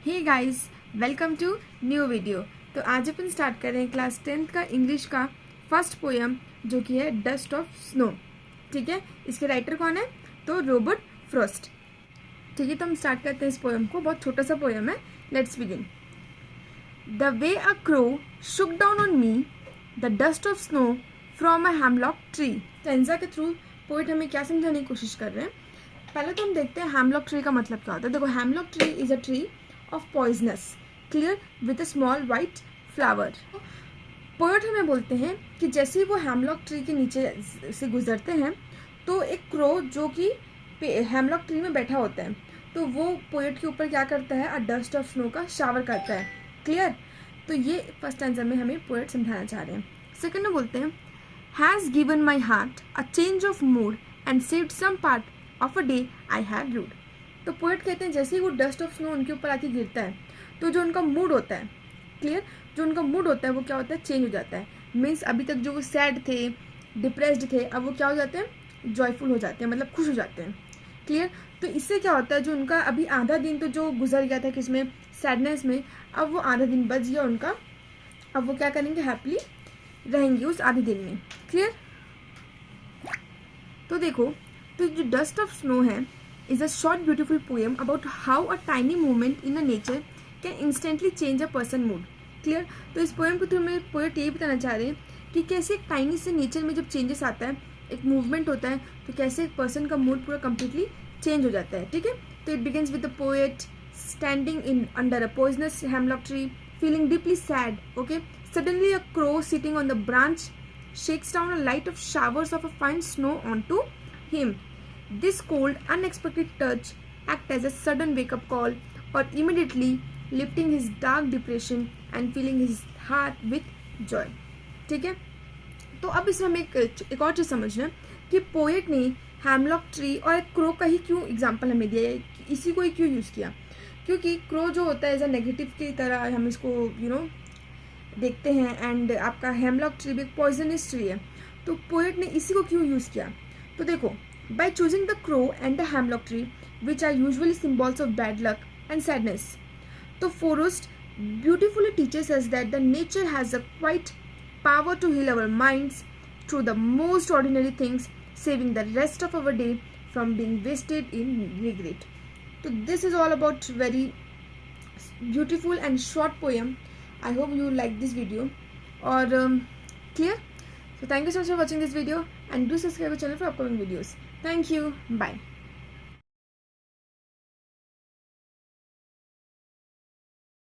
Hey guys, welcome to new video. तो आज अपन start कर रहे हैं क्लास 10th का इंग्लिश का फर्स्ट पोएम, जो कि है डस्ट ऑफ स्नो। ठीक है, इसके राइटर कौन है? तो रॉबर्ट फ्रॉस्ट। ठीक है, तो हम स्टार्ट करते हैं इस पोएम को। बहुत छोटा सा पोएम है। Let's begin. The way a crow shook down on me the dust of snow from a hemlock tree. टेंजा के थ्रू पोएट हमें क्या समझाने की कोशिश कर रहे हैं? पहले तो हम देखते हैं हैमलॉक ट्री का मतलब क्या होता है। देखो, hemlock tree is a tree of poisonous, clear with a small white flower। Poet हमें बोलते हैं कि जैसे ही वो हैमलॉक ट्री के नीचे से गुजरते हैं तो एक क्रो जो कि हैमलॉक ट्री में बैठा होता है, तो वो पोएट के ऊपर क्या करता है? अ डस्ट ऑफ स्नो का शावर करता है। क्लियर? तो ये फर्स्ट आंसर में हमें पोएट समझाना चाह रहे हैं। सेकंड में बोलते हैं, has given my heart a change of mood and saved some part of a day I had rued. तो पोएट कहते हैं जैसे ही वो डस्ट ऑफ स्नो उनके ऊपर आके गिरता है तो जो उनका मूड होता है, क्लियर, जो उनका मूड होता है वो क्या होता है? चेंज हो जाता है। मीन्स अभी तक जो वो सैड थे, डिप्रेस्ड थे, अब वो क्या हो जाते हैं? जॉयफुल हो जाते हैं, मतलब खुश हो जाते हैं। क्लियर? तो इससे क्या होता है, जो उनका अभी आधा दिन तो जो गुजर गया था किसमें? सैडनेस में, अब वो आधा दिन बच गया उनका। अब वो क्या करेंगे? हैप्पीली रहेंगे उस आधे दिन में। क्लियर? तो देखो, तो जो डस्ट ऑफ स्नो है is a short beautiful poem about how a tiny movement in a nature can instantly change a person mood। Clear? तो इस पोएम को तो हमें पोएट यही बताना चाह रहे हैं कि कैसे एक टाइनी से नेचर में जब चेंजेस आता है, एक मूवमेंट होता है, तो कैसे एक पर्सन का मूड पूरा कम्प्लीटली चेंज हो जाता है। ठीक है, तो it begins with the poet standing in under a poisonous hemlock tree feeling deeply sad. Okay, suddenly a crow sitting on the branch shakes down a light of showers of a fine snow onto him। This cold, unexpected touch acts as a sudden wake-up call, or immediately lifting his dark depression and filling his heart with joy। ठीक है, तो अब इसमें हमें एक और चीज़ समझना है कि पोएट ने हैमलॉक ट्री और एक क्रो का ही क्यों एग्जाम्पल हमें दिया है, इसी को ही क्यों यूज़ किया? क्योंकि क्रो जो होता है एज अ नेगेटिव की तरह हम इसको देखते हैं, एंड आपका हेमलॉक ट्री भी एक पॉइजनस ट्री है, तो पोएट ने इसी को क्यों यूज़ किया? तो देखो, by choosing the crow and the hemlock tree, which are usually symbols of bad luck and sadness, the forest beautifully teaches us that the nature has a quite power to heal our minds through the most ordinary things, saving the rest of our day from being wasted in regret। So this is all about very beautiful and short poem। I hope you like this video or clear? So thank you so much for watching this video and do subscribe our channel for upcoming videos। Thank you. Bye.